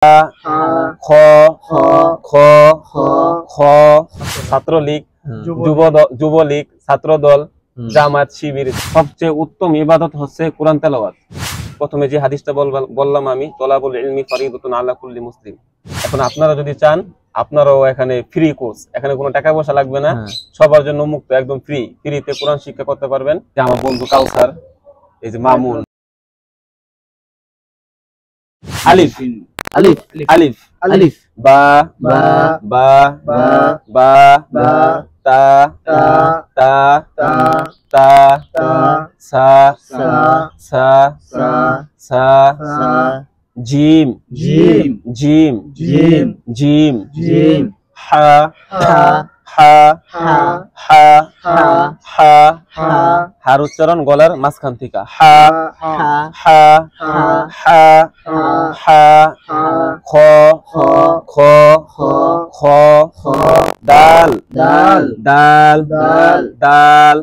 খ খ খ ছাত্রলীগ, যুবলীগ, ছাত্রদল, জামাত, শিবির। সবচেয়ে উত্তম ইবাদত হচ্ছে কোরআন তেলাওয়াত। প্রথমে যে হাদিসটা বললাম আমি, তলাবুল ইলমি ফরিদাতুন আলা কুল্লি মুসলিম। এখন আপনারা যদি চান, আপনারাও এখানে ফ্রি কোর্স, এখানে কোনো টাকা পয়সা লাগবে না, সবার জন্য মুক্ত, একদম ফ্রিতে কোরআন শিক্ষা করতে পারবেন। আমার বন্ধু কাউসার, এই যে মামুন। আলিফ আলিফ আলিফ আলিফ, বা বা বা বা বা, তা তা তা তা, সা সা সা, জিম জিম জিম জিম জিম জিম, হা হা হা হা হা, হার উচ্চারণ গলার মাঝখান থেকে, হা হা হা হা, খ খ খ, দাল দাল দাল দাল দাল,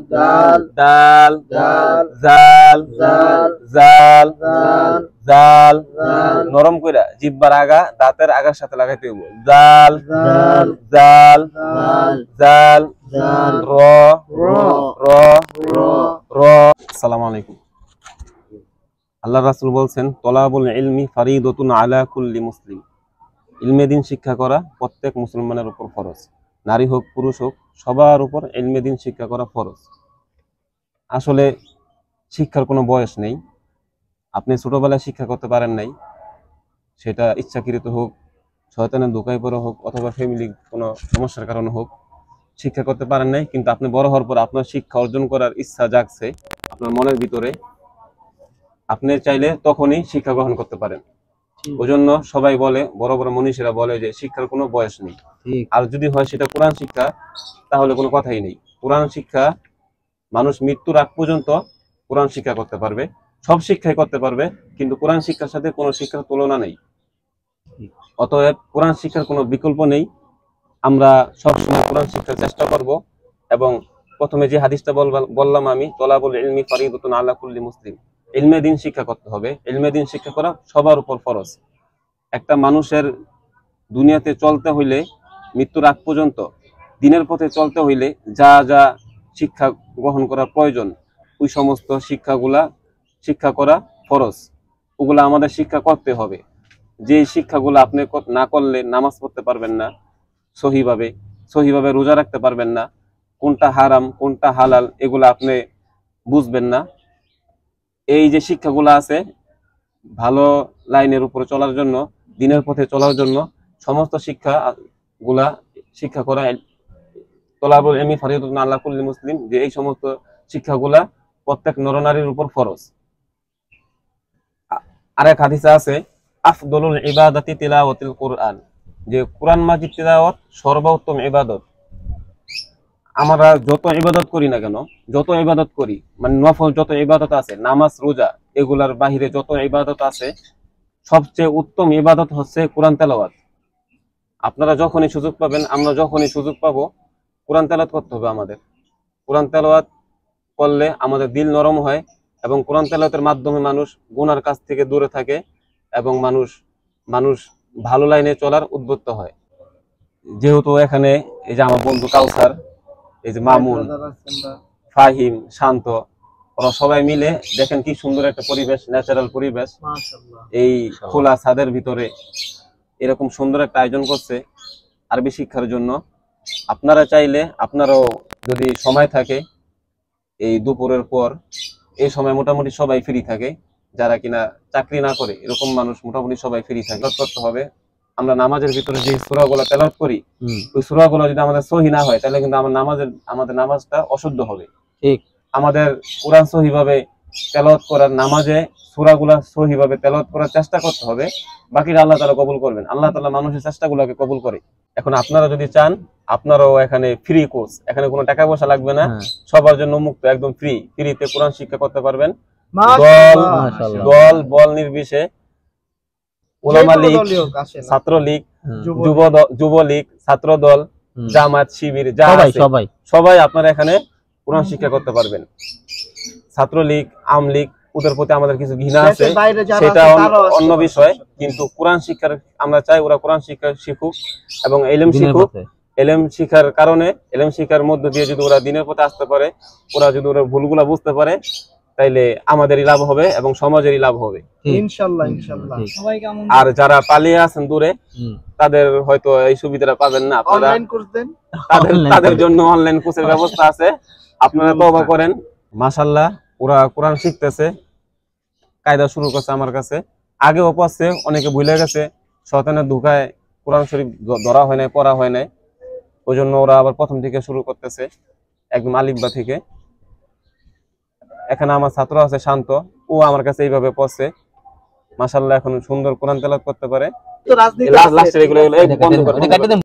জাল জাল জাল, নরম কইরা জিহ্বার আগা দাঁতের আগার সাথে লাগাইতে হইব। জাল জাল জাল, র র র। আসসালামু আলাইকুম। আল্লাহ রাসূল বলছেন, তলাবুল ইলমি ফরিদাতুন আলা কুল্লি মুসলিম। ইলমে দ্বীন শিক্ষা করা প্রত্যেক মুসলমানের উপর ফরজ। নারী হোক পুরুষ হোক, সবার উপর ইলমে দ্বীন শিক্ষা করা ফরজ। আসলে শিক্ষার কোনো বয়স নেই। আপনি ছোটবেলায় শিক্ষা করতে পারেন নাই, সেটা ইচ্ছাকৃত হোক, শয়তানের ধোঁকায় পড়ে হোক, অথবা ফ্যামিলি কোনো সমস্যার কারণে হোক, শিক্ষা করতে পারেন নাই। কিন্তু আপনি বড় হওয়ার পর আপনার শিক্ষা অর্জন করার ইচ্ছা জাগছে আপনার মনের ভিতরে, আপনি চাইলে তখনই শিক্ষা গ্রহণ করতে পারেন। ওই জন্য সবাই বলে, বড় বড় মনীষীরা বলে যে শিক্ষার কোনো বয়স নেই। আর যদি হয় সেটা কোরআন শিক্ষা, তাহলে কোনো কথাই নেই। কোরআন শিক্ষা মানুষ মৃত্যুর আগ পর্যন্ত কোরআন শিক্ষা করতে পারবে, সব শিক্ষাই করতে পারবে, কিন্তু কোরআন শিক্ষার সাথে কোনো শিক্ষার তুলনা নেই। অতএব কোরআন শিক্ষার কোনো বিকল্প নেই। আমরা সবসময় কোরআন শিক্ষার চেষ্টা করব। এবং প্রথমে যে হাদিসটা বললাম আমি, তলাবুল ইলমি ফরিদাতুন আলা কুল্লি মুসলিম। ইলমে দ্বীন শিক্ষা করতে হবে। ইলমে দ্বীন শিক্ষা করা সবার উপর ফরজ। একটা মানুষের দুনিয়াতে চলতে হইলে, মৃত্যুর আগ পর্যন্ত দ্বীনের পথে চলতে হইলে যা যা শিক্ষা গ্রহণ করা প্রয়োজন, ওই সমস্ত শিক্ষা করা ফরজ। ওগুলা আমাদের শিক্ষা করতে হবে। যে শিক্ষাগুলো আপনি না করলে নামাজ পড়তে পারবেন না সহিভাবে রোজা রাখতে পারবেন না, কোনটা হারাম কোনটা হালাল এগুলা আপনি বুঝবেন না। এই যে শিক্ষাগুলো আছে, ভালো লাইনের উপরে চলার জন্য, দ্বীনের পথে চলার জন্য, সমস্ত শিক্ষা করা তলাবুল ইলমি ফরিদাতুন আলা কুল্লি মুসলিম, যে এই সমস্ত শিক্ষাগুলা প্রত্যেক নরনারীর উপর ফরজ। আরেক হাদিসে আছে, আফদলুল ইবাদাতি তিলাওয়াতুল কুরআন, যে কোরআন মাজিদ তিলাওয়াত সর্বোত্তম ইবাদত। আমরা যত ইবাদত করি না কেন, যত ইবাদত করি, মানে নফল যত ইবাদত আছে, নামাজ রোজা এগুলার বাহিরে যত ইবাদত আছে, সবচেয়ে উত্তম ইবাদত হচ্ছে কোরআন তেলাওয়াত। আপনারা যখনই সুযোগ পাবেন, আমরা যখনই সুযোগ পাবো, কোরআন তেলাওয়াত করতে হবে আমাদের। কোরআন তেলাওয়াত করলে আমাদের দিল নরম হয়, এবং কোরআন তেলাওয়াতের মাধ্যমে মানুষ গুনার কাছ থেকে দূরে থাকে, এবং মানুষ ভালো লাইনে চলার উদ্বুদ্ধ হয়। যেহেতু এখানে এই যে আমার বন্ধু কাউসার, এই যে মামুন, ফাহিম, শান্ত, ওরা সবাই মিলে দেখেন কি সুন্দর একটা পরিবেশ, ন্যাচারাল পরিবেশ। এই খোলা ছাদের ভিতরে এরকম সুন্দর একটা আয়োজন করছে আরবি শিক্ষার জন্য। আপনারা চাইলে, আপনারাও যদি সময় থাকে, এই দুপুরের পর, এই সময় মোটামুটি সবাই ফ্রি থাকে, যারা কিনা চাকরি না করে, এরকম মানুষ মোটামুটি সবাই ফ্রি থাকে। করতে হবে, আমরা নামাজের ভিতরে যে সূরাগুলো তেলাওয়াত করি, ওই সূরাগুলো যদি আমাদের সহি না হয়, তাহলে কিন্তু আমাদের নামাজটা অশুদ্ধ হবে। ঠিক, আমাদের কোরআন সহিভাবে তেলাওয়াত করার, নামাজে সূরাগুলো সহিভাবে তেলাওয়াত করার চেষ্টা করতে হবে। বাকিটা আল্লাহ তাআলা কবুল করবেন। আল্লাহ তাআলা মানুষের চেষ্টাগুলোকে কবুল করে। এখন আপনারা যদি চান, আপনারাও এখানে ফ্রি কোর্স, এখানে কোনো টাকা পয়সা লাগবে না, সবার জন্য মুক্ত, একদম ফ্রিতে কোরআন শিক্ষা করতে পারবেন। দল বল নির্বিশেষে, উলামা লীগ, ছাত্রলীগ, যুবলীগ, ছাত্রদল, জামাত, শিবির, যা সবাই আপনারা এখানে কোরআন শিক্ষা করতে পারবেন। ছাত্রলীগ, আমলীগ, ওদের প্রতি আমাদের কিছু ঘৃণা আছে, সেটা অন্য বিষয়। কিন্তু কোরআন শিক্ষার আমরা চাই ওরা কোরআন শিক্ষা শিখুক এবং এলেম শিখুক। এলেম শিক্ষার কারণে, এলেম শিক্ষার মধ্য দিয়ে যদি ওরা দিনের পথে আসতে পারে, ওরা যদি ওরা ভুলগুলা বুঝতে পারে, তাইলে আমাদেরই লাভ হবে এবং সমাজেরই লাভ হবে ইনশাআল্লাহ ইনশাআল্লাহ। আর যারা পালিয়ে আছেন দূরে, তাদের হয়তো এই সুবিধাটা পাবেন না। আপনারা অনলাইন কোর্স দেন, তাদের জন্য অনলাইন কোর্সের ব্যবস্থা আছে, আপনারা তওবা করেন। মাশাআল্লাহ ওরা কোরআন শিখতেছে, কায়দা শুরু করছে আমার কাছে। আগেও পড়ছে, অনেকে ভুলে গেছে, শয়তানের ধোঁকায় কোরআন শরীফ ধরা হয় নাই, পড়া হয় নাই, ওই জন্য ওরা আবার প্রথম থেকে শুরু করতেছে, একদম আলিফবা থেকে। এখানে আমার ছাত্র আছে শান্ত, ও আমার কাছে এইভাবে পড়ছে, মাশাআল্লাহ এখন সুন্দর কোরআন তেলাওয়াত করতে পারে। তো রাজনীতি লাস্টের এগুলো বন্ধ করে